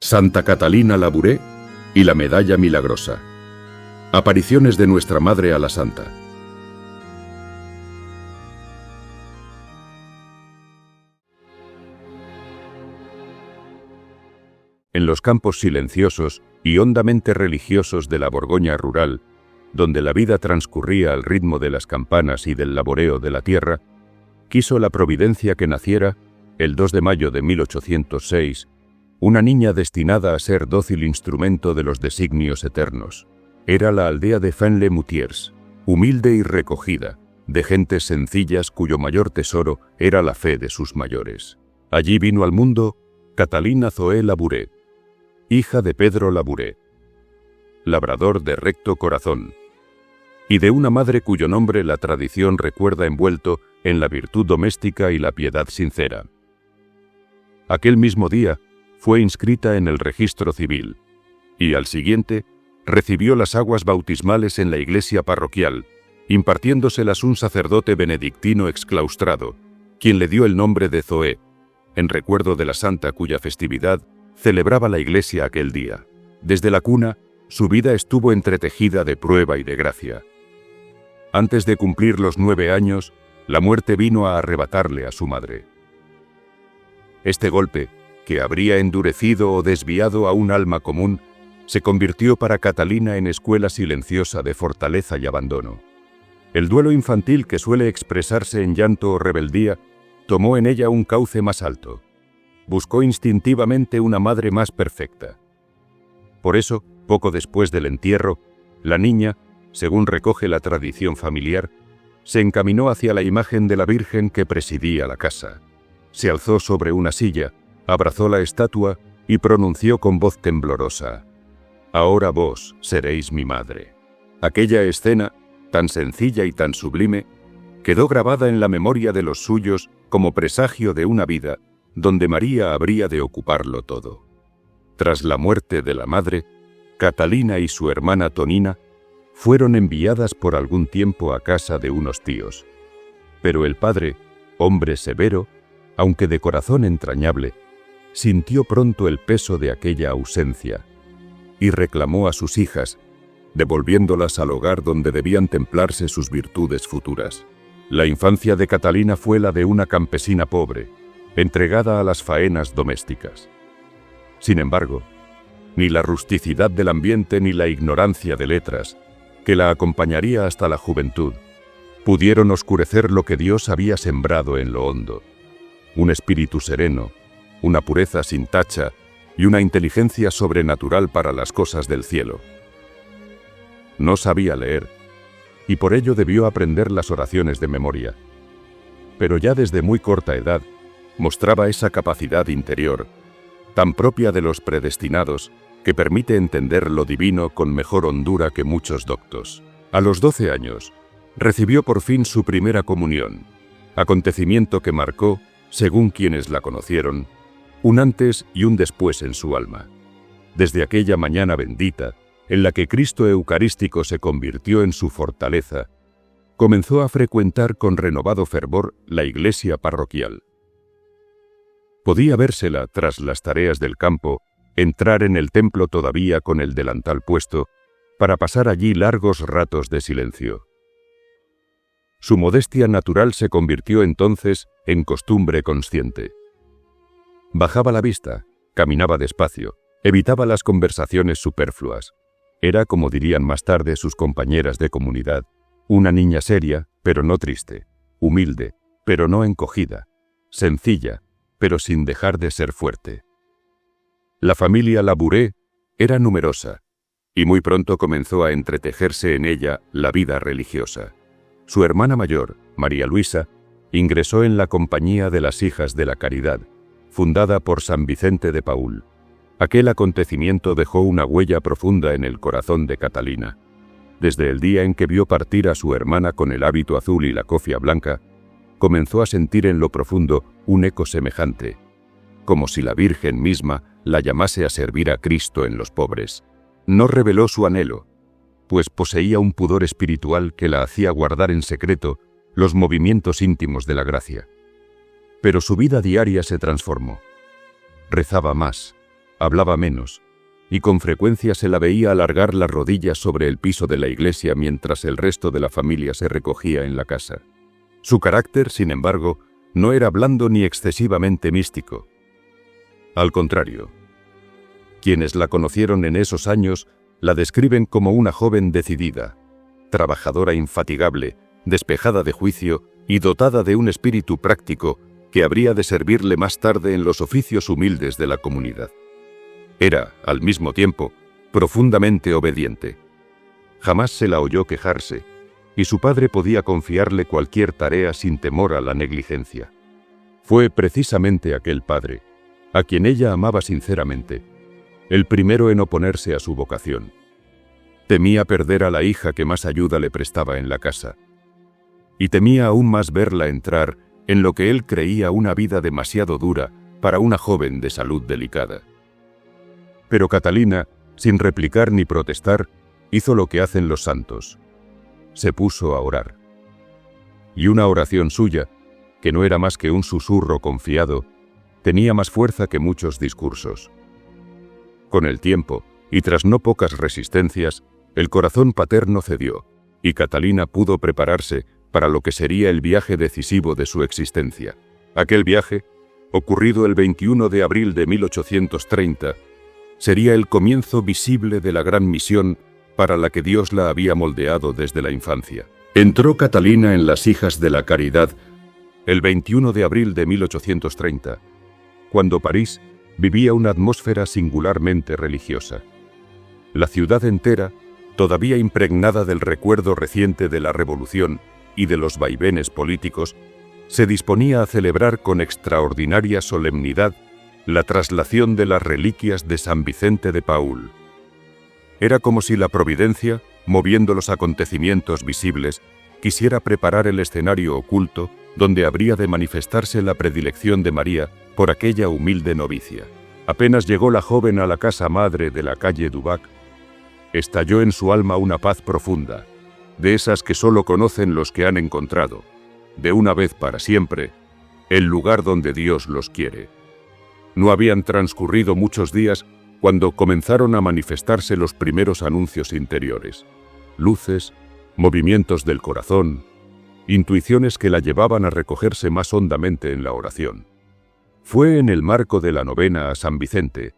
Santa Catalina Labouré y la Medalla Milagrosa. Apariciones de Nuestra Madre a la Santa. En los campos silenciosos y hondamente religiosos de la Borgoña rural, donde la vida transcurría al ritmo de las campanas y del laboreo de la tierra, quiso la providencia que naciera, el 2 de mayo de 1806, una niña destinada a ser dócil instrumento de los designios eternos. Era la aldea de Fain-les-Moutiers, humilde y recogida, de gentes sencillas cuyo mayor tesoro era la fe de sus mayores. Allí vino al mundo Catalina Zoé Labouré, hija de Pedro Labouré, labrador de recto corazón, y de una madre cuyo nombre la tradición recuerda envuelto en la virtud doméstica y la piedad sincera. Aquel mismo día fue inscrita en el registro civil, y al siguiente recibió las aguas bautismales en la iglesia parroquial, impartiéndoselas un sacerdote benedictino exclaustrado, quien le dio el nombre de Zoé, en recuerdo de la santa cuya festividad celebraba la iglesia aquel día. Desde la cuna, su vida estuvo entretejida de prueba y de gracia. Antes de cumplir los 9 años, la muerte vino a arrebatarle a su madre. Este golpe, que habría endurecido o desviado a un alma común, se convirtió para Catalina en escuela silenciosa de fortaleza y abandono. El duelo infantil que suele expresarse en llanto o rebeldía tomó en ella un cauce más alto. Buscó instintivamente una madre más perfecta. Por eso, poco después del entierro, la niña, según recoge la tradición familiar, se encaminó hacia la imagen de la Virgen que presidía la casa. Se alzó sobre una silla, abrazó la estatua y pronunció con voz temblorosa: «Ahora vos seréis mi madre». Aquella escena, tan sencilla y tan sublime, quedó grabada en la memoria de los suyos como presagio de una vida donde María habría de ocuparlo todo. Tras la muerte de la madre, Catalina y su hermana Tonina fueron enviadas por algún tiempo a casa de unos tíos. Pero el padre, hombre severo, aunque de corazón entrañable, sintió pronto el peso de aquella ausencia y reclamó a sus hijas, devolviéndolas al hogar donde debían templarse sus virtudes futuras. La infancia de Catalina fue la de una campesina pobre, entregada a las faenas domésticas. Sin embargo, ni la rusticidad del ambiente ni la ignorancia de letras, que la acompañaría hasta la juventud, pudieron oscurecer lo que Dios había sembrado en lo hondo: un espíritu sereno, una pureza sin tacha y una inteligencia sobrenatural para las cosas del cielo. No sabía leer, y por ello debió aprender las oraciones de memoria. Pero ya desde muy corta edad mostraba esa capacidad interior, tan propia de los predestinados, que permite entender lo divino con mejor hondura que muchos doctos. A los 12 años, recibió por fin su primera comunión, acontecimiento que marcó, según quienes la conocieron, un antes y un después en su alma. Desde aquella mañana bendita, en la que Cristo Eucarístico se convirtió en su fortaleza, comenzó a frecuentar con renovado fervor la iglesia parroquial. Podía vérsela, tras las tareas del campo, entrar en el templo todavía con el delantal puesto, para pasar allí largos ratos de silencio. Su modestia natural se convirtió entonces en costumbre consciente. Bajaba la vista, caminaba despacio, evitaba las conversaciones superfluas. Era, como dirían más tarde sus compañeras de comunidad, una niña seria, pero no triste, humilde, pero no encogida, sencilla, pero sin dejar de ser fuerte. La familia Labouré era numerosa, y muy pronto comenzó a entretejerse en ella la vida religiosa. Su hermana mayor, María Luisa, ingresó en la Compañía de las Hijas de la Caridad, fundada por San Vicente de Paúl. Aquel acontecimiento dejó una huella profunda en el corazón de Catalina. Desde el día en que vio partir a su hermana con el hábito azul y la cofia blanca, comenzó a sentir en lo profundo un eco semejante, como si la Virgen misma la llamase a servir a Cristo en los pobres. No reveló su anhelo, pues poseía un pudor espiritual que la hacía guardar en secreto los movimientos íntimos de la gracia. Pero su vida diaria se transformó. Rezaba más, hablaba menos, y con frecuencia se la veía alargar las rodillas sobre el piso de la iglesia mientras el resto de la familia se recogía en la casa. Su carácter, sin embargo, no era blando ni excesivamente místico. Al contrario, quienes la conocieron en esos años la describen como una joven decidida, trabajadora infatigable, despejada de juicio y dotada de un espíritu práctico que habría de servirle más tarde en los oficios humildes de la comunidad. Era, al mismo tiempo, profundamente obediente. Jamás se la oyó quejarse, y su padre podía confiarle cualquier tarea sin temor a la negligencia. Fue precisamente aquel padre, a quien ella amaba sinceramente, el primero en oponerse a su vocación. Temía perder a la hija que más ayuda le prestaba en la casa, y temía aún más verla entrar en lo que él creía una vida demasiado dura para una joven de salud delicada. Pero Catalina, sin replicar ni protestar, hizo lo que hacen los santos. Se puso a orar. Y una oración suya, que no era más que un susurro confiado, tenía más fuerza que muchos discursos. Con el tiempo, y tras no pocas resistencias, el corazón paterno cedió, y Catalina pudo prepararse para lo que sería el viaje decisivo de su existencia. Aquel viaje, ocurrido el 21 de abril de 1830, sería el comienzo visible de la gran misión para la que Dios la había moldeado desde la infancia. Entró Catalina en las Hijas de la Caridad el 21 de abril de 1830, cuando París vivía una atmósfera singularmente religiosa. La ciudad entera, todavía impregnada del recuerdo reciente de la Revolución y de los vaivenes políticos, se disponía a celebrar con extraordinaria solemnidad la traslación de las reliquias de San Vicente de Paúl. Era como si la providencia, moviendo los acontecimientos visibles, quisiera preparar el escenario oculto donde habría de manifestarse la predilección de María por aquella humilde novicia. Apenas llegó la joven a la casa madre de la calle Dubac, estalló en su alma una paz profunda, de esas que solo conocen los que han encontrado, de una vez para siempre, el lugar donde Dios los quiere. No habían transcurrido muchos días cuando comenzaron a manifestarse los primeros anuncios interiores, luces, movimientos del corazón, intuiciones que la llevaban a recogerse más hondamente en la oración. Fue en el marco de la novena a San Vicente,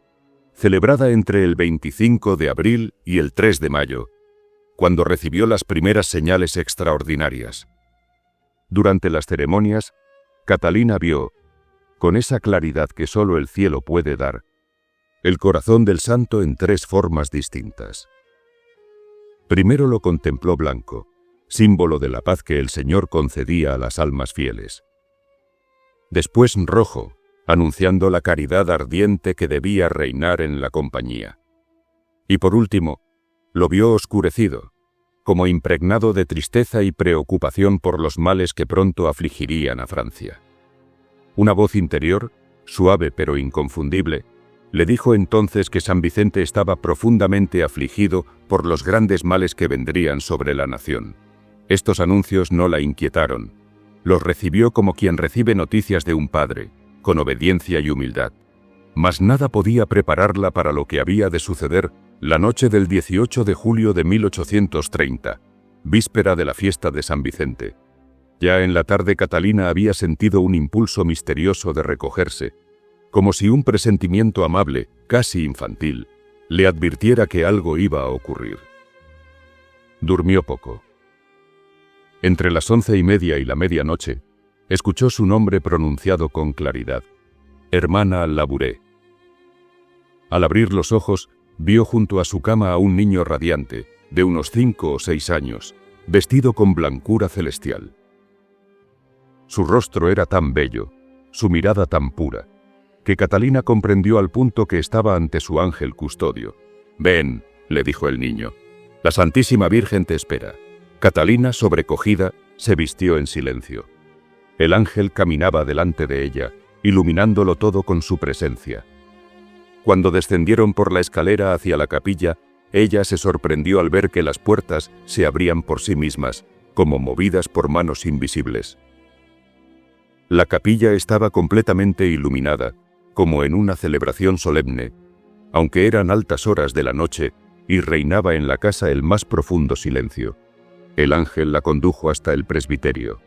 celebrada entre el 25 de abril y el 3 de mayo, cuando recibió las primeras señales extraordinarias. Durante las ceremonias, Catalina vio, con esa claridad que solo el cielo puede dar, el corazón del santo en tres formas distintas. Primero lo contempló blanco, símbolo de la paz que el Señor concedía a las almas fieles. Después rojo, anunciando la caridad ardiente que debía reinar en la compañía. Y por último, lo vio oscurecido, como impregnado de tristeza y preocupación por los males que pronto afligirían a Francia. Una voz interior, suave pero inconfundible, le dijo entonces que San Vicente estaba profundamente afligido por los grandes males que vendrían sobre la nación. Estos anuncios no la inquietaron. Los recibió como quien recibe noticias de un padre, con obediencia y humildad. Mas nada podía prepararla para lo que había de suceder la noche del 18 de julio de 1830, víspera de la fiesta de San Vicente. Ya en la tarde Catalina había sentido un impulso misterioso de recogerse, como si un presentimiento amable, casi infantil, le advirtiera que algo iba a ocurrir. Durmió poco. Entre las 11:30 y la medianoche, escuchó su nombre pronunciado con claridad: hermana Labouré. Al abrir los ojos, vio junto a su cama a un niño radiante, de unos 5 o 6 años, vestido con blancura celestial. Su rostro era tan bello, su mirada tan pura, que Catalina comprendió al punto que estaba ante su ángel custodio. «Ven», le dijo el niño, «la Santísima Virgen te espera». Catalina, sobrecogida, se vistió en silencio. El ángel caminaba delante de ella, iluminándolo todo con su presencia. Cuando descendieron por la escalera hacia la capilla, ella se sorprendió al ver que las puertas se abrían por sí mismas, como movidas por manos invisibles. La capilla estaba completamente iluminada, como en una celebración solemne, aunque eran altas horas de la noche y reinaba en la casa el más profundo silencio. El ángel la condujo hasta el presbiterio.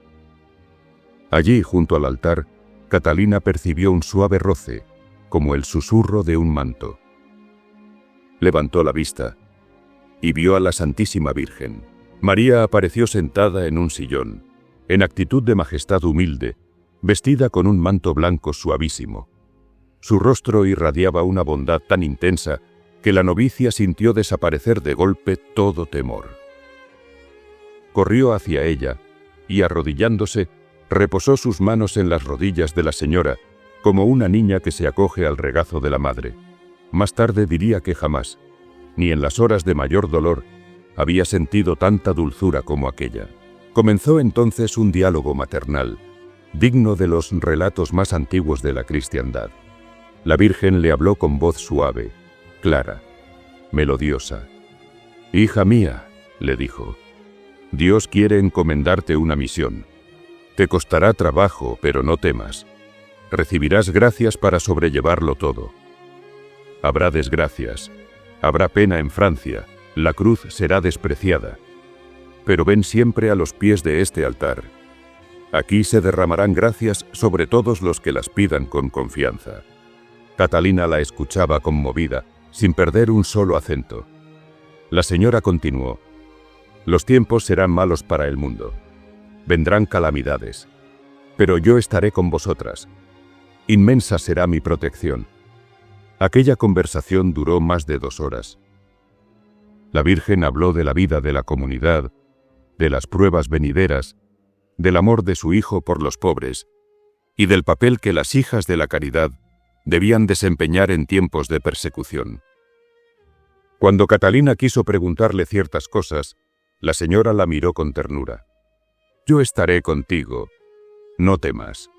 Allí, junto al altar, Catalina percibió un suave roce, como el susurro de un manto. Levantó la vista y vio a la Santísima Virgen. María apareció sentada en un sillón, en actitud de majestad humilde, vestida con un manto blanco suavísimo. Su rostro irradiaba una bondad tan intensa que la novicia sintió desaparecer de golpe todo temor. Corrió hacia ella y, arrodillándose, reposó sus manos en las rodillas de la señora, como una niña que se acoge al regazo de la madre. Más tarde diría que jamás, ni en las horas de mayor dolor, había sentido tanta dulzura como aquella. Comenzó entonces un diálogo maternal, digno de los relatos más antiguos de la cristiandad. La Virgen le habló con voz suave, clara, melodiosa. «Hija mía», le dijo, «Dios quiere encomendarte una misión. Te costará trabajo, pero no temas. Recibirás gracias para sobrellevarlo todo. Habrá desgracias, habrá pena en Francia, la cruz será despreciada. Pero ven siempre a los pies de este altar. Aquí se derramarán gracias sobre todos los que las pidan con confianza». Catalina la escuchaba conmovida, sin perder un solo acento. La señora continuó: «Los tiempos serán malos para el mundo. Vendrán calamidades. Pero yo estaré con vosotras. Inmensa será mi protección». Aquella conversación duró más de 2 horas. La Virgen habló de la vida de la comunidad, de las pruebas venideras, del amor de su Hijo por los pobres y del papel que las hijas de la caridad debían desempeñar en tiempos de persecución. Cuando Catalina quiso preguntarle ciertas cosas, la señora la miró con ternura. «Yo estaré contigo, no temas.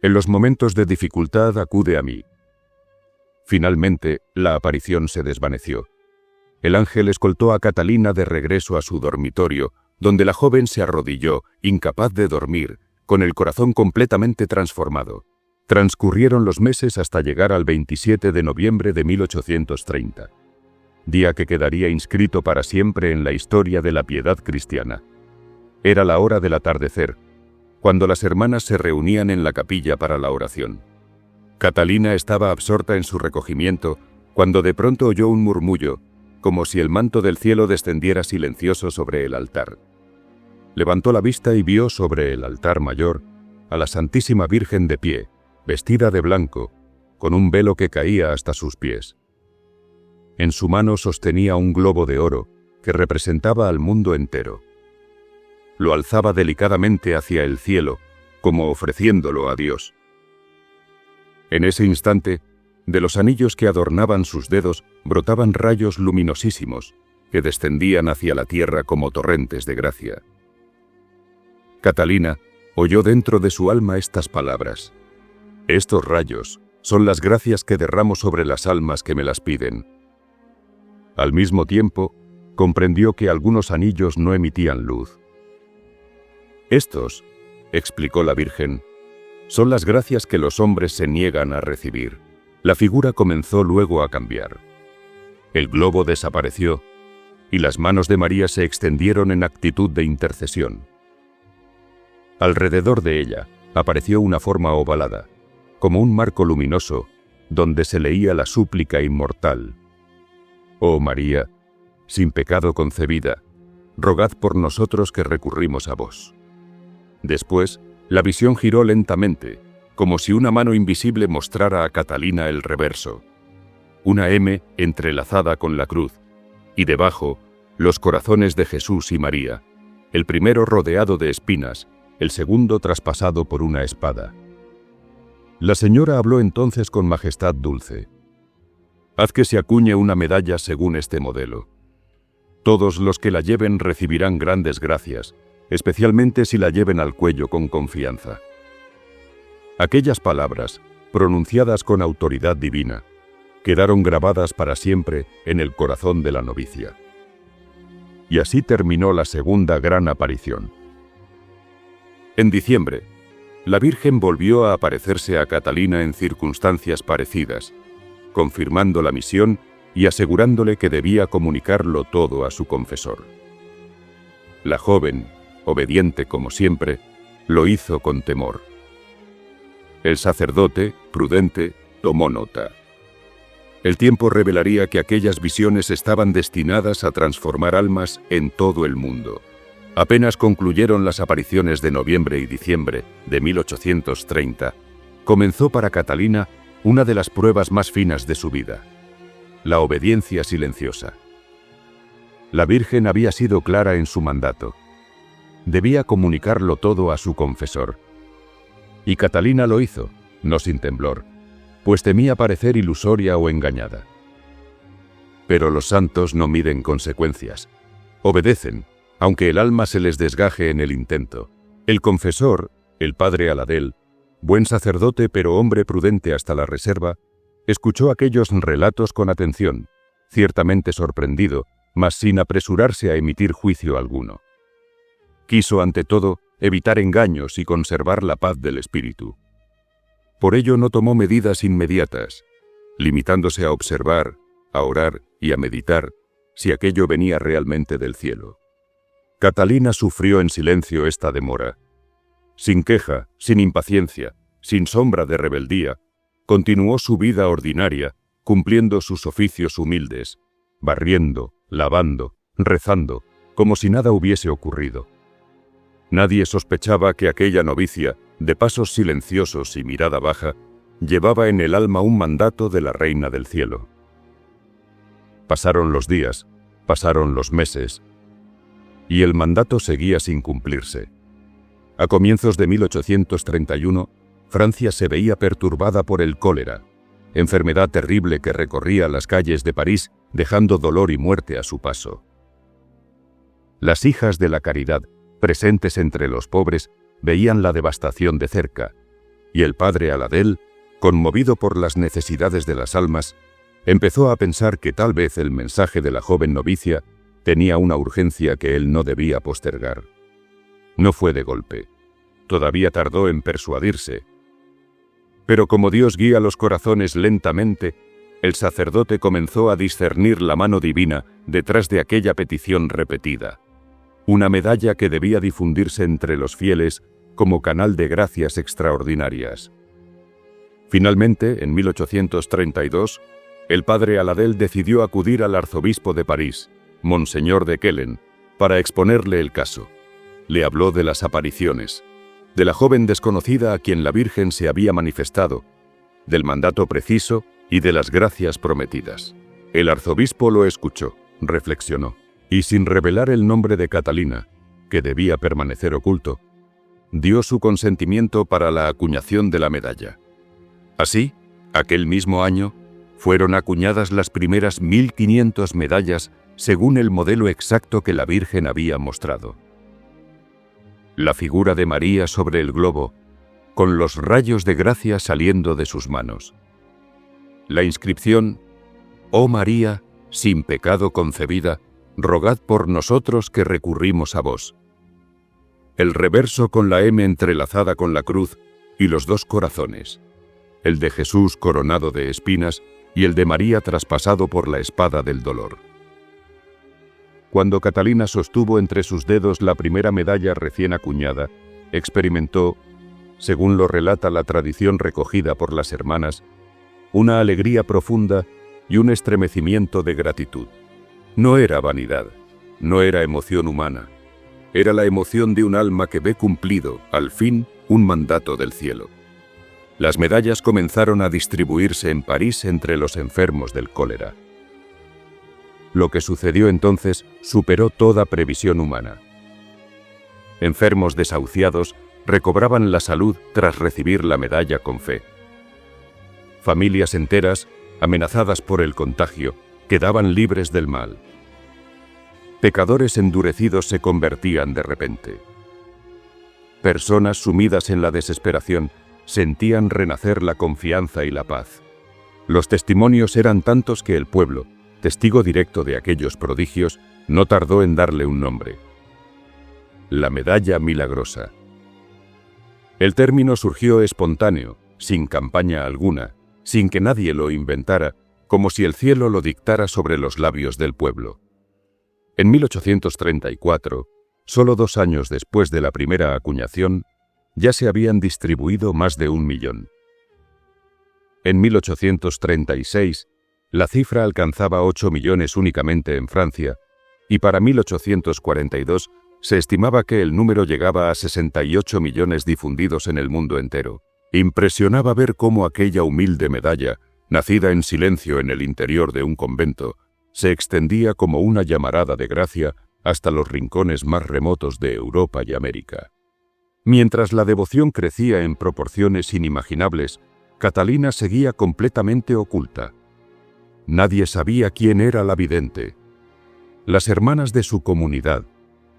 En los momentos de dificultad acude a mí». Finalmente, la aparición se desvaneció. El ángel escoltó a Catalina de regreso a su dormitorio, donde la joven se arrodilló, incapaz de dormir, con el corazón completamente transformado. Transcurrieron los meses hasta llegar al 27 de noviembre de 1830, día que quedaría inscrito para siempre en la historia de la piedad cristiana. Era la hora del atardecer, cuando las hermanas se reunían en la capilla para la oración. Catalina estaba absorta en su recogimiento, cuando de pronto oyó un murmullo, como si el manto del cielo descendiera silencioso sobre el altar. Levantó la vista y vio sobre el altar mayor a la Santísima Virgen de pie, vestida de blanco, con un velo que caía hasta sus pies. En su mano sostenía un globo de oro que representaba al mundo entero. Lo alzaba delicadamente hacia el cielo, como ofreciéndolo a Dios. En ese instante, de los anillos que adornaban sus dedos brotaban rayos luminosísimos que descendían hacia la tierra como torrentes de gracia. Catalina oyó dentro de su alma estas palabras: «Estos rayos son las gracias que derramo sobre las almas que me las piden». Al mismo tiempo, comprendió que algunos anillos no emitían luz. «Estos», explicó la Virgen, «son las gracias que los hombres se niegan a recibir». La figura comenzó luego a cambiar. El globo desapareció y las manos de María se extendieron en actitud de intercesión. Alrededor de ella apareció una forma ovalada, como un marco luminoso, donde se leía la súplica inmortal: «Oh María, sin pecado concebida, rogad por nosotros que recurrimos a vos». Después, la visión giró lentamente, como si una mano invisible mostrara a Catalina el reverso. Una M entrelazada con la cruz, y debajo, los corazones de Jesús y María, el primero rodeado de espinas, el segundo traspasado por una espada. La señora habló entonces con majestad dulce: «Haz que se acuñe una medalla según este modelo. Todos los que la lleven recibirán grandes gracias, especialmente si la lleven al cuello con confianza». Aquellas palabras, pronunciadas con autoridad divina, quedaron grabadas para siempre en el corazón de la novicia. Y así terminó la segunda gran aparición. En diciembre, la Virgen volvió a aparecerse a Catalina en circunstancias parecidas, confirmando la misión y asegurándole que debía comunicarlo todo a su confesor. La joven, obediente como siempre, lo hizo con temor. El sacerdote, prudente, tomó nota. El tiempo revelaría que aquellas visiones estaban destinadas a transformar almas en todo el mundo. Apenas concluyeron las apariciones de noviembre y diciembre de 1830, comenzó para Catalina una de las pruebas más finas de su vida: la obediencia silenciosa. La Virgen había sido clara en su mandato. Debía comunicarlo todo a su confesor. Y Catalina lo hizo, no sin temblor, pues temía parecer ilusoria o engañada. Pero los santos no miden consecuencias. Obedecen, aunque el alma se les desgaje en el intento. El confesor, el padre Aladel, buen sacerdote pero hombre prudente hasta la reserva, escuchó aquellos relatos con atención, ciertamente sorprendido, mas sin apresurarse a emitir juicio alguno. Quiso, ante todo, evitar engaños y conservar la paz del espíritu. Por ello no tomó medidas inmediatas, limitándose a observar, a orar y a meditar si aquello venía realmente del cielo. Catalina sufrió en silencio esta demora. Sin queja, sin impaciencia, sin sombra de rebeldía, continuó su vida ordinaria, cumpliendo sus oficios humildes, barriendo, lavando, rezando, como si nada hubiese ocurrido. Nadie sospechaba que aquella novicia, de pasos silenciosos y mirada baja, llevaba en el alma un mandato de la Reina del Cielo. Pasaron los días, pasaron los meses, y el mandato seguía sin cumplirse. A comienzos de 1831, Francia se veía perturbada por el cólera, enfermedad terrible que recorría las calles de París dejando dolor y muerte a su paso. Las hijas de la caridad, presentes entre los pobres, veían la devastación de cerca, y el padre Aladel, conmovido por las necesidades de las almas, empezó a pensar que tal vez el mensaje de la joven novicia tenía una urgencia que él no debía postergar. No fue de golpe. Todavía tardó en persuadirse. Pero como Dios guía los corazones lentamente, el sacerdote comenzó a discernir la mano divina detrás de aquella petición repetida. Una medalla que debía difundirse entre los fieles como canal de gracias extraordinarias. Finalmente, en 1832, el padre Aladel decidió acudir al arzobispo de París, Monseñor de Quelen, para exponerle el caso. Le habló de las apariciones, de la joven desconocida a quien la Virgen se había manifestado, del mandato preciso y de las gracias prometidas. El arzobispo lo escuchó, reflexionó, y sin revelar el nombre de Catalina, que debía permanecer oculto, dio su consentimiento para la acuñación de la medalla. Así, aquel mismo año, fueron acuñadas las primeras 1500 medallas según el modelo exacto que la Virgen había mostrado. La figura de María sobre el globo, con los rayos de gracia saliendo de sus manos. La inscripción: «Oh María, sin pecado concebida, rogad por nosotros que recurrimos a vos». El reverso con la M entrelazada con la cruz y los dos corazones, el de Jesús coronado de espinas y el de María traspasado por la espada del dolor. Cuando Catalina sostuvo entre sus dedos la primera medalla recién acuñada, experimentó, según lo relata la tradición recogida por las hermanas, una alegría profunda y un estremecimiento de gratitud. No era vanidad, no era emoción humana, era la emoción de un alma que ve cumplido, al fin, un mandato del cielo. Las medallas comenzaron a distribuirse en París entre los enfermos del cólera. Lo que sucedió entonces superó toda previsión humana. Enfermos desahuciados recobraban la salud tras recibir la medalla con fe. Familias enteras, amenazadas por el contagio, quedaban libres del mal. Pecadores endurecidos se convertían de repente. Personas sumidas en la desesperación sentían renacer la confianza y la paz. Los testimonios eran tantos que el pueblo, testigo directo de aquellos prodigios, no tardó en darle un nombre: la medalla milagrosa. El término surgió espontáneo, sin campaña alguna, sin que nadie lo inventara, como si el cielo lo dictara sobre los labios del pueblo. En 1834, solo 2 años después de la primera acuñación, ya se habían distribuido más de 1 millón. En 1836, la cifra alcanzaba 8 millones únicamente en Francia, y para 1842 se estimaba que el número llegaba a 68 millones difundidos en el mundo entero. Impresionaba ver cómo aquella humilde medalla, nacida en silencio en el interior de un convento, se extendía como una llamarada de gracia hasta los rincones más remotos de Europa y América. Mientras la devoción crecía en proporciones inimaginables, Catalina seguía completamente oculta. Nadie sabía quién era la vidente. Las hermanas de su comunidad,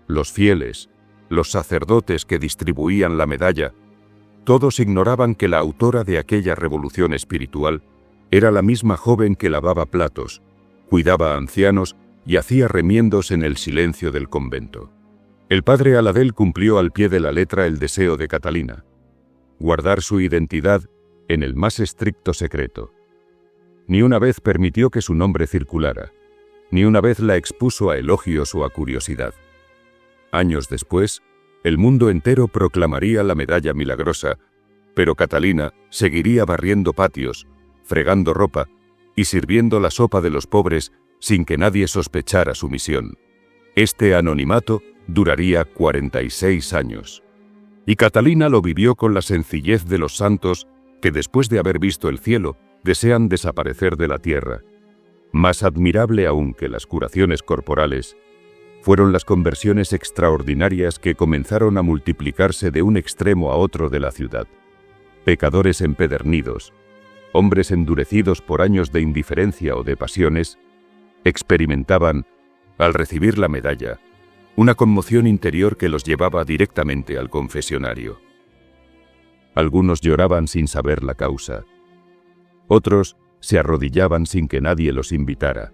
los fieles, los sacerdotes que distribuían la medalla, todos ignoraban que la autora de aquella revolución espiritual era la misma joven que lavaba platos, cuidaba a ancianos y hacía remiendos en el silencio del convento. El padre Aladel cumplió al pie de la letra el deseo de Catalina: guardar su identidad en el más estricto secreto. Ni una vez permitió que su nombre circulara, ni una vez la expuso a elogios o a curiosidad. Años después, el mundo entero proclamaría la medalla milagrosa, pero Catalina seguiría barriendo patios, fregando ropa y sirviendo la sopa de los pobres sin que nadie sospechara su misión. Este anonimato duraría 46 años. Y Catalina lo vivió con la sencillez de los santos que, después de haber visto el cielo, desean desaparecer de la tierra. Más admirable aún que las curaciones corporales, fueron las conversiones extraordinarias que comenzaron a multiplicarse de un extremo a otro de la ciudad. Pecadores empedernidos, hombres endurecidos por años de indiferencia o de pasiones, experimentaban, al recibir la medalla, una conmoción interior que los llevaba directamente al confesionario. Algunos lloraban sin saber la causa. Otros se arrodillaban sin que nadie los invitara.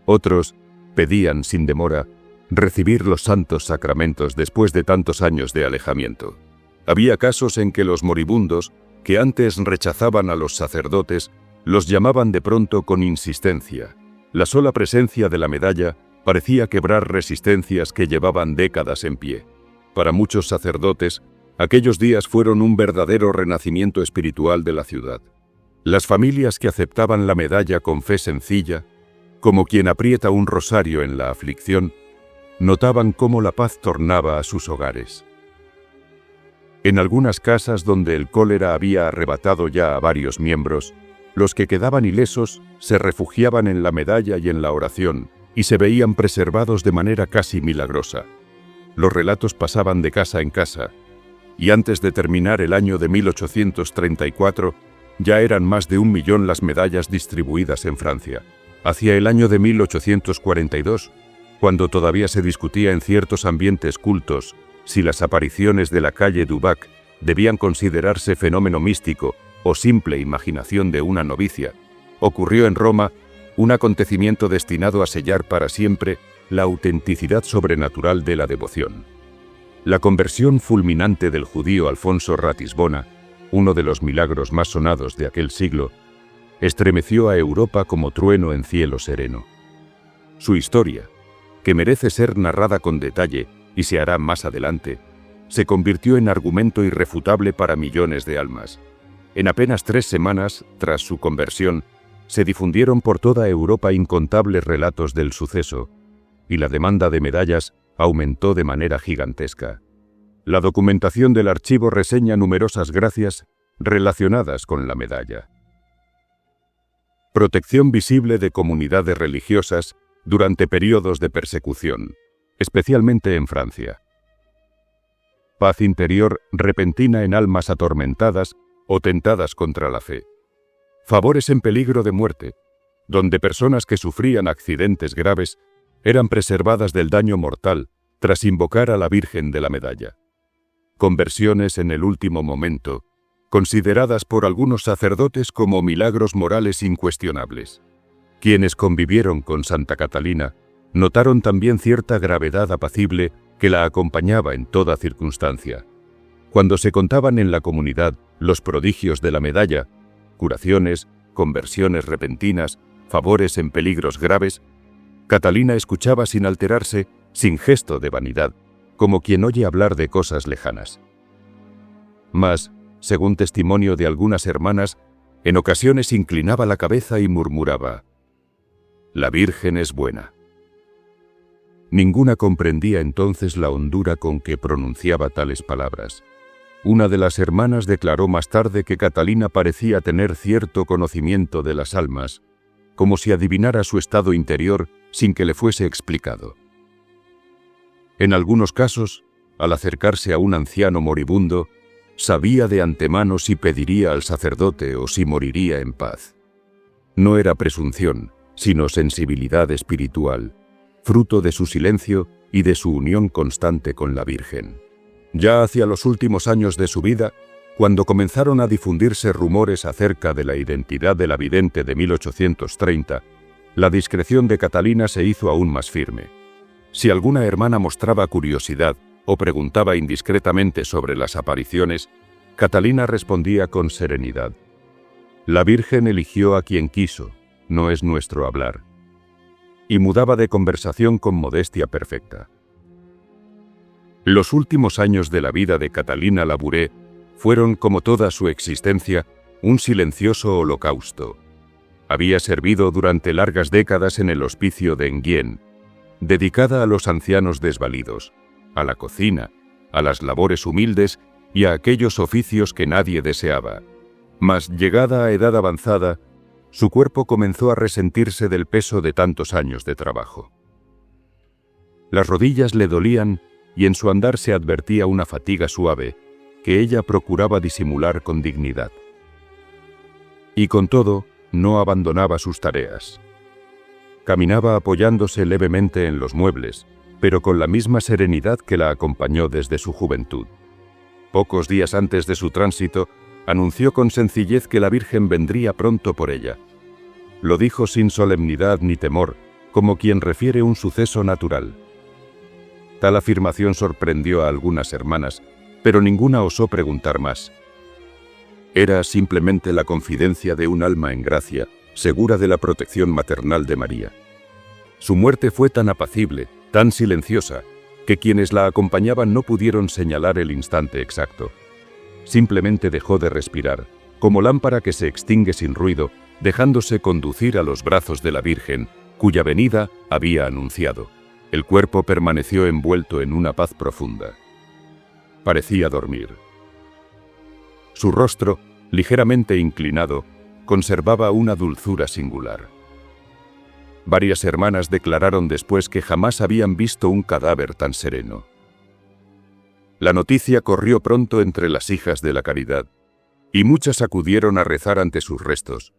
Otros pedían sin demora recibir los santos sacramentos después de tantos años de alejamiento. Había casos en que los moribundos, que antes rechazaban a los sacerdotes, los llamaban de pronto con insistencia. La sola presencia de la medalla parecía quebrar resistencias que llevaban décadas en pie. Para muchos sacerdotes, aquellos días fueron un verdadero renacimiento espiritual de la ciudad. Las familias que aceptaban la medalla con fe sencilla, como quien aprieta un rosario en la aflicción, notaban cómo la paz tornaba a sus hogares. En algunas casas donde el cólera había arrebatado ya a varios miembros, los que quedaban ilesos se refugiaban en la medalla y en la oración, y se veían preservados de manera casi milagrosa. Los relatos pasaban de casa en casa, y antes de terminar el año de 1834, ya eran más de 1 millón las medallas distribuidas en Francia. Hacia el año de 1842, cuando todavía se discutía en ciertos ambientes cultos si las apariciones de la calle Dubac debían considerarse fenómeno místico o simple imaginación de una novicia, ocurrió en Roma un acontecimiento destinado a sellar para siempre la autenticidad sobrenatural de la devoción. La conversión fulminante del judío Alfonso Ratisbona, uno de los milagros más sonados de aquel siglo, estremeció a Europa como trueno en cielo sereno. Su historia, que merece ser narrada con detalle y se hará más adelante, se convirtió en argumento irrefutable para millones de almas. En apenas 3 semanas, tras su conversión, se difundieron por toda Europa incontables relatos del suceso, y la demanda de medallas aumentó de manera gigantesca. La documentación del archivo reseña numerosas gracias relacionadas con la medalla. Protección visible de comunidades religiosas durante periodos de persecución, especialmente en Francia. Paz interior repentina en almas atormentadas o tentadas contra la fe. Favores en peligro de muerte, donde personas que sufrían accidentes graves eran preservadas del daño mortal tras invocar a la Virgen de la Medalla. Conversiones en el último momento, consideradas por algunos sacerdotes como milagros morales incuestionables. Quienes convivieron con Santa Catalina notaron también cierta gravedad apacible que la acompañaba en toda circunstancia. Cuando se contaban en la comunidad los prodigios de la medalla, curaciones, conversiones repentinas, favores en peligros graves, Catalina escuchaba sin alterarse, sin gesto de vanidad, como quien oye hablar de cosas lejanas. Mas, según testimonio de algunas hermanas, en ocasiones inclinaba la cabeza y murmuraba: «La Virgen es buena». Ninguna comprendía entonces la hondura con que pronunciaba tales palabras. Una de las hermanas declaró más tarde que Catalina parecía tener cierto conocimiento de las almas, como si adivinara su estado interior sin que le fuese explicado. En algunos casos, al acercarse a un anciano moribundo, sabía de antemano si pediría al sacerdote o si moriría en paz. No era presunción, sino sensibilidad espiritual, fruto de su silencio y de su unión constante con la Virgen. Ya hacia los últimos años de su vida, cuando comenzaron a difundirse rumores acerca de la identidad de la vidente de 1830, la discreción de Catalina se hizo aún más firme. Si alguna hermana mostraba curiosidad o preguntaba indiscretamente sobre las apariciones, Catalina respondía con serenidad: «La Virgen eligió a quien quiso, no es nuestro hablar», y mudaba de conversación con modestia perfecta. Los últimos años de la vida de Catalina Labouré fueron, como toda su existencia, un silencioso holocausto. Había servido durante largas décadas en el hospicio de Enghien, dedicada a los ancianos desvalidos, a la cocina, a las labores humildes y a aquellos oficios que nadie deseaba. Mas, llegada a edad avanzada, su cuerpo comenzó a resentirse del peso de tantos años de trabajo. Las rodillas le dolían y en su andar se advertía una fatiga suave que ella procuraba disimular con dignidad. Y con todo, no abandonaba sus tareas. Caminaba apoyándose levemente en los muebles, pero con la misma serenidad que la acompañó desde su juventud. Pocos días antes de su tránsito, anunció con sencillez que la Virgen vendría pronto por ella. Lo dijo sin solemnidad ni temor, como quien refiere un suceso natural. Tal afirmación sorprendió a algunas hermanas, pero ninguna osó preguntar más. Era simplemente la confidencia de un alma en gracia, segura de la protección maternal de María. Su muerte fue tan apacible, tan silenciosa, que quienes la acompañaban no pudieron señalar el instante exacto. Simplemente dejó de respirar, como lámpara que se extingue sin ruido, dejándose conducir a los brazos de la Virgen, cuya venida había anunciado. El cuerpo permaneció envuelto en una paz profunda. Parecía dormir. Su rostro, ligeramente inclinado, conservaba una dulzura singular. Varias hermanas declararon después que jamás habían visto un cadáver tan sereno. La noticia corrió pronto entre las hijas de la caridad, y muchas acudieron a rezar ante sus restos.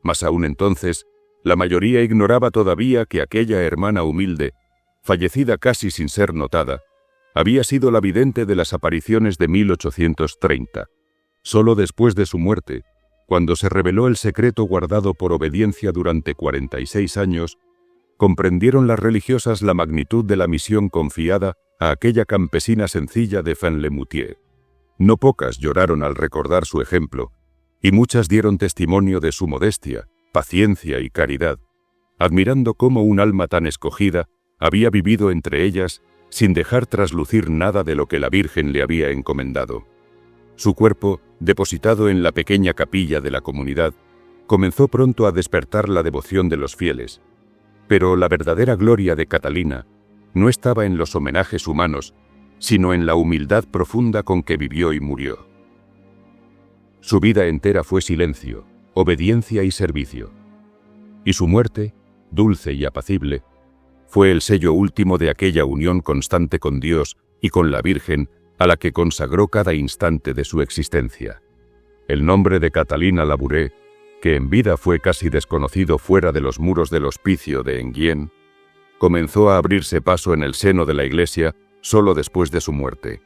Mas aún entonces, la mayoría ignoraba todavía que aquella hermana humilde, fallecida casi sin ser notada, había sido la vidente de las apariciones de 1830. Solo después de su muerte, cuando se reveló el secreto guardado por obediencia durante 46 años, comprendieron las religiosas la magnitud de la misión confiada a aquella campesina sencilla de Fenle-Moutier. No pocas lloraron al recordar su ejemplo, y muchas dieron testimonio de su modestia, paciencia y caridad, admirando cómo un alma tan escogida había vivido entre ellas sin dejar traslucir nada de lo que la Virgen le había encomendado. Su cuerpo, depositado en la pequeña capilla de la comunidad, comenzó pronto a despertar la devoción de los fieles, pero la verdadera gloria de Catalina no estaba en los homenajes humanos, sino en la humildad profunda con que vivió y murió. Su vida entera fue silencio, obediencia y servicio. Y su muerte, dulce y apacible, fue el sello último de aquella unión constante con Dios y con la Virgen a la que consagró cada instante de su existencia. El nombre de Catalina Labouré, que en vida fue casi desconocido fuera de los muros del hospicio de Enghien, comenzó a abrirse paso en el seno de la Iglesia solo después de su muerte.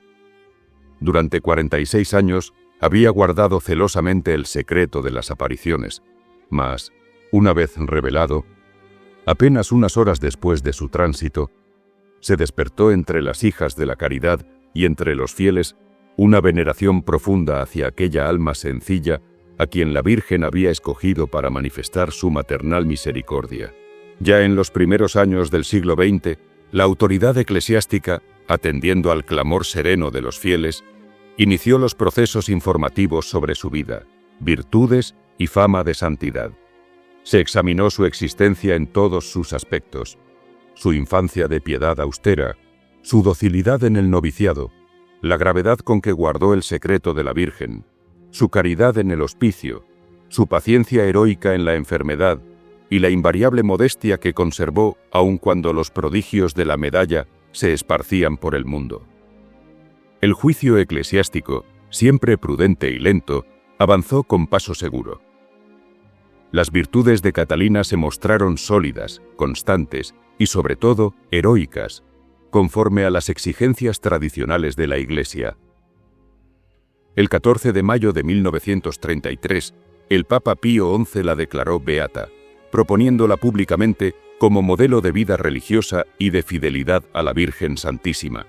Durante 46 años había guardado celosamente el secreto de las apariciones, mas, una vez revelado, apenas unas horas después de su tránsito, se despertó entre las hijas de la caridad y entre los fieles una veneración profunda hacia aquella alma sencilla a quien la Virgen había escogido para manifestar su maternal misericordia. Ya en los primeros años del siglo XX, la autoridad eclesiástica, atendiendo al clamor sereno de los fieles, inició los procesos informativos sobre su vida, virtudes y fama de santidad. Se examinó su existencia en todos sus aspectos: su infancia de piedad austera, su docilidad en el noviciado, la gravedad con que guardó el secreto de la Virgen, su caridad en el hospicio, su paciencia heroica en la enfermedad y la invariable modestia que conservó aun cuando los prodigios de la medalla se esparcían por el mundo. El juicio eclesiástico, siempre prudente y lento, avanzó con paso seguro. Las virtudes de Catalina se mostraron sólidas, constantes y, sobre todo, heroicas, conforme a las exigencias tradicionales de la Iglesia. El 14 de mayo de 1933, el Papa Pío XI la declaró beata, proponiéndola públicamente como modelo de vida religiosa y de fidelidad a la Virgen Santísima.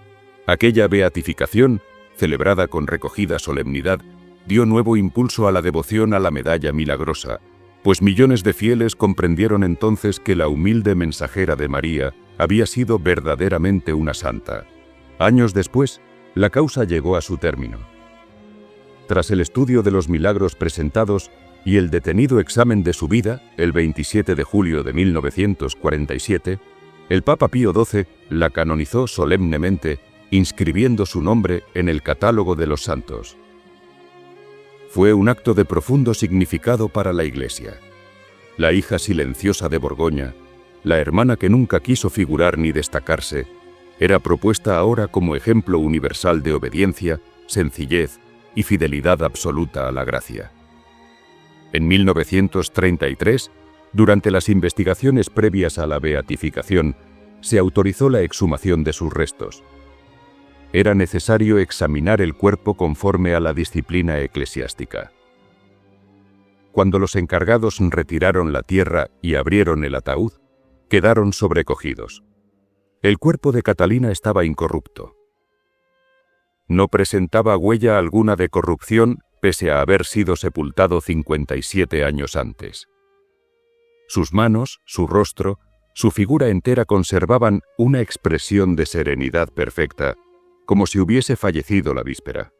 Aquella beatificación, celebrada con recogida solemnidad, dio nuevo impulso a la devoción a la medalla milagrosa, pues millones de fieles comprendieron entonces que la humilde mensajera de María había sido verdaderamente una santa. Años después, la causa llegó a su término. Tras el estudio de los milagros presentados y el detenido examen de su vida, el 27 de julio de 1947, el Papa Pío XII la canonizó solemnemente, inscribiendo su nombre en el catálogo de los santos. Fue un acto de profundo significado para la Iglesia. La hija silenciosa de Borgoña, la hermana que nunca quiso figurar ni destacarse, era propuesta ahora como ejemplo universal de obediencia, sencillez y fidelidad absoluta a la gracia. En 1933, durante las investigaciones previas a la beatificación, se autorizó la exhumación de sus restos. Era necesario examinar el cuerpo conforme a la disciplina eclesiástica. Cuando los encargados retiraron la tierra y abrieron el ataúd, quedaron sobrecogidos. El cuerpo de Catalina estaba incorrupto. No presentaba huella alguna de corrupción pese a haber sido sepultado 57 años antes. Sus manos, su rostro, su figura entera conservaban una expresión de serenidad perfecta, como si hubiese fallecido la víspera.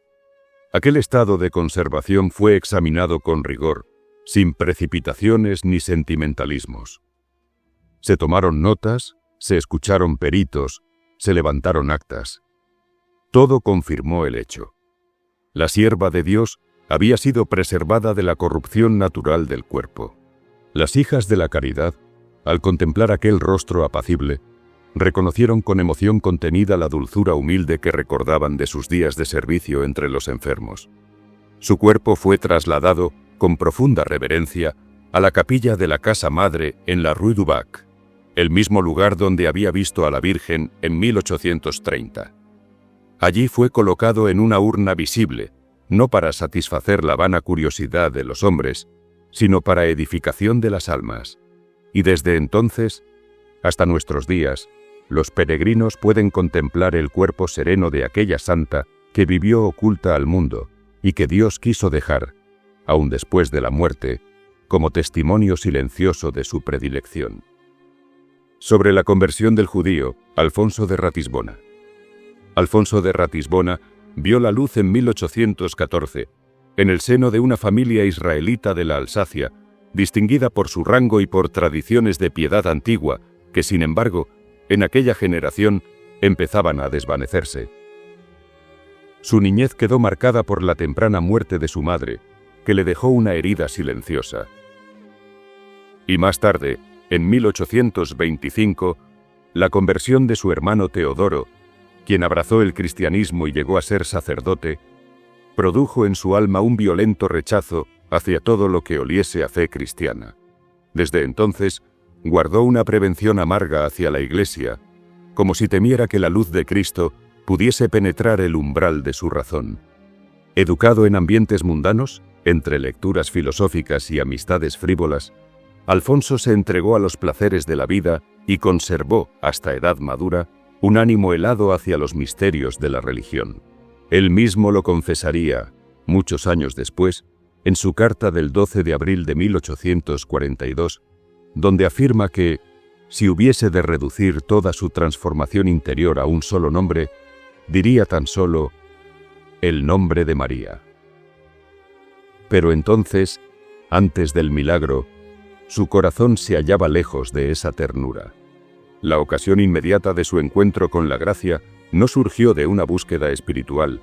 Aquel estado de conservación fue examinado con rigor, sin precipitaciones ni sentimentalismos. Se tomaron notas, se escucharon peritos, se levantaron actas. Todo confirmó el hecho. La sierva de Dios había sido preservada de la corrupción natural del cuerpo. Las hijas de la caridad, al contemplar aquel rostro apacible, reconocieron con emoción contenida la dulzura humilde que recordaban de sus días de servicio entre los enfermos. Su cuerpo fue trasladado, con profunda reverencia, a la capilla de la Casa Madre en la Rue du Bac, el mismo lugar donde había visto a la Virgen en 1830. Allí fue colocado en una urna visible, no para satisfacer la vana curiosidad de los hombres, sino para edificación de las almas. Y desde entonces, hasta nuestros días, los peregrinos pueden contemplar el cuerpo sereno de aquella santa que vivió oculta al mundo y que Dios quiso dejar, aun después de la muerte, como testimonio silencioso de su predilección. Sobre la conversión del judío, Alfonso de Ratisbona. Alfonso de Ratisbona vio la luz en 1814, en el seno de una familia israelita de la Alsacia, distinguida por su rango y por tradiciones de piedad antigua, que sin embargo, en aquella generación, empezaban a desvanecerse. Su niñez quedó marcada por la temprana muerte de su madre, que le dejó una herida silenciosa. Y más tarde, en 1825, la conversión de su hermano Teodoro, quien abrazó el cristianismo y llegó a ser sacerdote, produjo en su alma un violento rechazo hacia todo lo que oliese a fe cristiana. Desde entonces, guardó una prevención amarga hacia la Iglesia, como si temiera que la luz de Cristo pudiese penetrar el umbral de su razón. Educado en ambientes mundanos, entre lecturas filosóficas y amistades frívolas, Alfonso se entregó a los placeres de la vida y conservó, hasta edad madura, un ánimo helado hacia los misterios de la religión. Él mismo lo confesaría, muchos años después, en su carta del 12 de abril de 1842, donde afirma que, si hubiese de reducir toda su transformación interior a un solo nombre, diría tan solo el nombre de María. Pero entonces, antes del milagro, su corazón se hallaba lejos de esa ternura. La ocasión inmediata de su encuentro con la gracia no surgió de una búsqueda espiritual,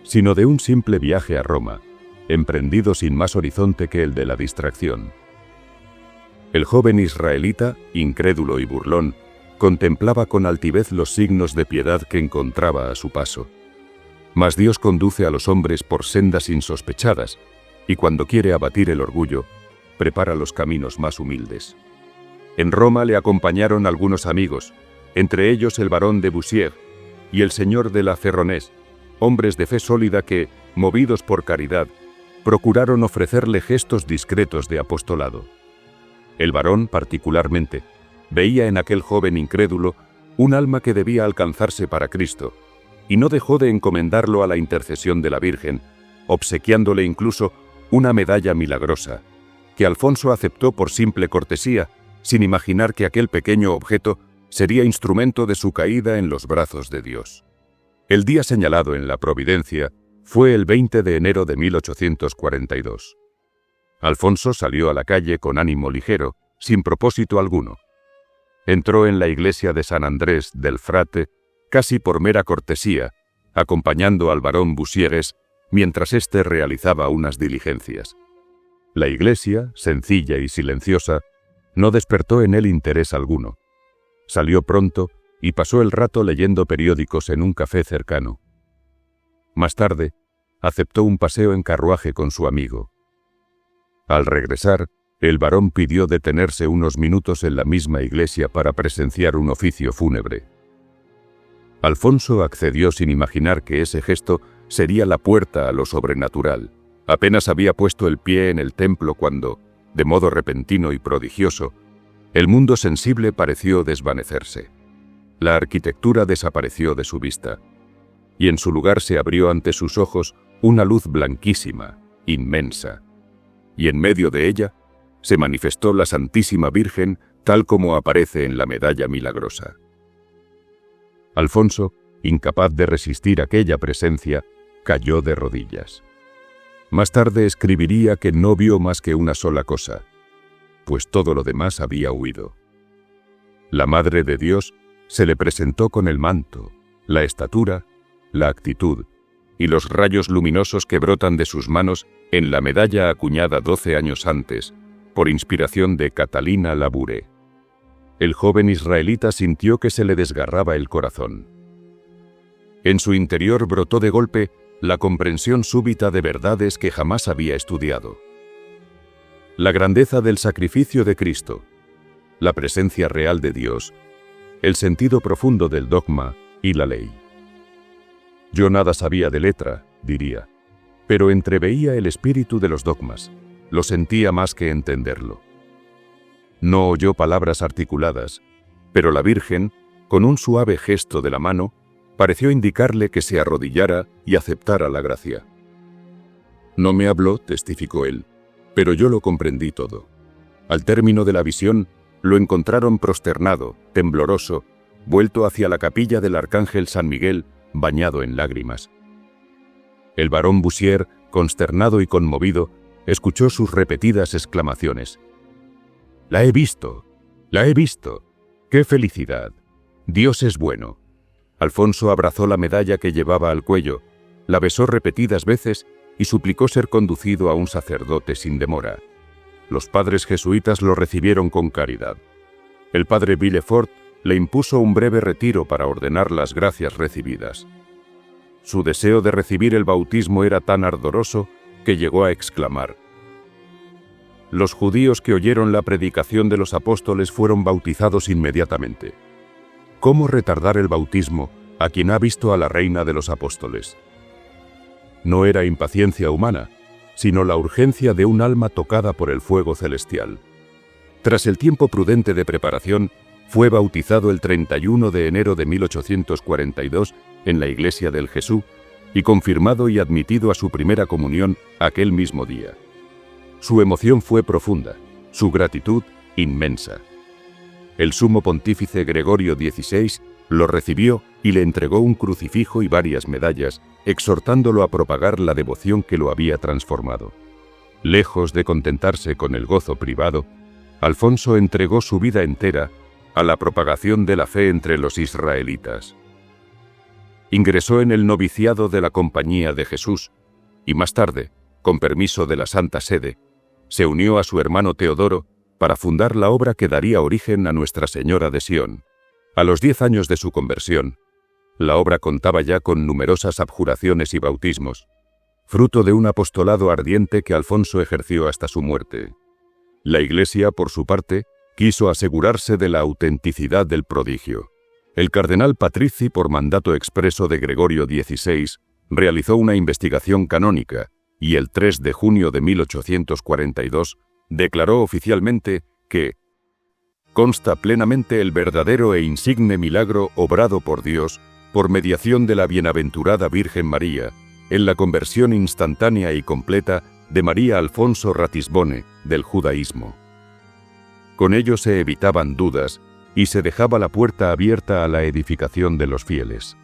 sino de un simple viaje a Roma, emprendido sin más horizonte que el de la distracción. El joven israelita, incrédulo y burlón, contemplaba con altivez los signos de piedad que encontraba a su paso. Mas Dios conduce a los hombres por sendas insospechadas, y cuando quiere abatir el orgullo, prepara los caminos más humildes. En Roma le acompañaron algunos amigos, entre ellos el barón de Boussières y el señor de la Ferronés, hombres de fe sólida que, movidos por caridad, procuraron ofrecerle gestos discretos de apostolado. El barón, particularmente, veía en aquel joven incrédulo un alma que debía alcanzarse para Cristo, y no dejó de encomendarlo a la intercesión de la Virgen, obsequiándole incluso una medalla milagrosa, que Alfonso aceptó por simple cortesía, sin imaginar que aquel pequeño objeto sería instrumento de su caída en los brazos de Dios. El día señalado en la Providencia fue el 20 de enero de 1842. Alfonso salió a la calle con ánimo ligero, sin propósito alguno. Entró en la iglesia de San Andrés del Frate, casi por mera cortesía, acompañando al barón Boussières mientras éste realizaba unas diligencias. La iglesia, sencilla y silenciosa, no despertó en él interés alguno. Salió pronto y pasó el rato leyendo periódicos en un café cercano. Más tarde, aceptó un paseo en carruaje con su amigo. Al regresar, el barón pidió detenerse unos minutos en la misma iglesia para presenciar un oficio fúnebre. Alfonso accedió sin imaginar que ese gesto sería la puerta a lo sobrenatural. Apenas había puesto el pie en el templo cuando, de modo repentino y prodigioso, el mundo sensible pareció desvanecerse. La arquitectura desapareció de su vista, y en su lugar se abrió ante sus ojos una luz blanquísima, inmensa, y en medio de ella se manifestó la Santísima Virgen tal como aparece en la medalla milagrosa. Alfonso, incapaz de resistir aquella presencia, cayó de rodillas. Más tarde escribiría que no vio más que una sola cosa, pues todo lo demás había huido. La Madre de Dios se le presentó con el manto, la estatura, la actitud y los rayos luminosos que brotan de sus manos en la medalla acuñada 12 años antes, por inspiración de Catalina Labouré. El joven israelita sintió que se le desgarraba el corazón. En su interior brotó de golpe la comprensión súbita de verdades que jamás había estudiado. La grandeza del sacrificio de Cristo, la presencia real de Dios, el sentido profundo del dogma y la ley. Yo nada sabía de letra, diría, pero entreveía el espíritu de los dogmas, lo sentía más que entenderlo. No oyó palabras articuladas, pero la Virgen, con un suave gesto de la mano, pareció indicarle que se arrodillara y aceptara la gracia. No me habló, testificó él, pero yo lo comprendí todo. Al término de la visión, lo encontraron prosternado, tembloroso, vuelto hacia la capilla del Arcángel San Miguel, bañado en lágrimas. El barón Boussières, consternado y conmovido, escuchó sus repetidas exclamaciones. «La he visto, la he visto. ¡Qué felicidad! Dios es bueno». Alfonso abrazó la medalla que llevaba al cuello, la besó repetidas veces y suplicó ser conducido a un sacerdote sin demora. Los padres jesuitas lo recibieron con caridad. El padre Villefort le impuso un breve retiro para ordenar las gracias recibidas. Su deseo de recibir el bautismo era tan ardoroso que llegó a exclamar: «Los judíos que oyeron la predicación de los apóstoles fueron bautizados inmediatamente. ¿Cómo retardar el bautismo a quien ha visto a la reina de los apóstoles?» No era impaciencia humana, sino la urgencia de un alma tocada por el fuego celestial. Tras el tiempo prudente de preparación, fue bautizado el 31 de enero de 1842 en la iglesia del Jesús y confirmado y admitido a su primera comunión aquel mismo día. Su emoción fue profunda, su gratitud inmensa. El sumo pontífice Gregorio XVI lo recibió y le entregó un crucifijo y varias medallas, exhortándolo a propagar la devoción que lo había transformado. Lejos de contentarse con el gozo privado, Alfonso entregó su vida entera a la propagación de la fe entre los israelitas. Ingresó en el noviciado de la Compañía de Jesús y más tarde, con permiso de la Santa Sede, se unió a su hermano Teodoro para fundar la obra que daría origen a Nuestra Señora de Sion. A los 10 años de su conversión, la obra contaba ya con numerosas abjuraciones y bautismos, fruto de un apostolado ardiente que Alfonso ejerció hasta su muerte. La Iglesia, por su parte, quiso asegurarse de la autenticidad del prodigio. El cardenal Patrizzi, por mandato expreso de Gregorio XVI, realizó una investigación canónica y el 3 de junio de 1842 declaró oficialmente que consta plenamente el verdadero e insigne milagro obrado por Dios por mediación de la bienaventurada Virgen María en la conversión instantánea y completa de María Alfonso Ratisbone del judaísmo. Con ello se evitaban dudas y se dejaba la puerta abierta a la edificación de los fieles.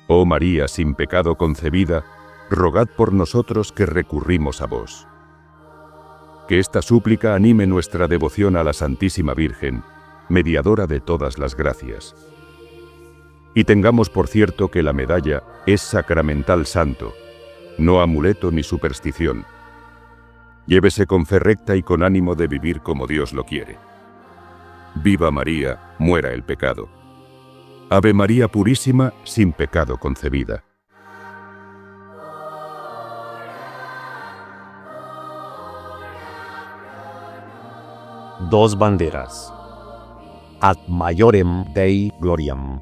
Oh María sin pecado concebida, rogad por nosotros que recurrimos a vos. Que esta súplica anime nuestra devoción a la Santísima Virgen, mediadora de todas las gracias. Y tengamos por cierto que la medalla es sacramental santo, no amuleto ni superstición. Llévese con fe recta y con ánimo de vivir como Dios lo quiere. Viva María, muera el pecado. Ave María purísima, sin pecado concebida. Dos banderas. Ad maiorem Dei gloriam.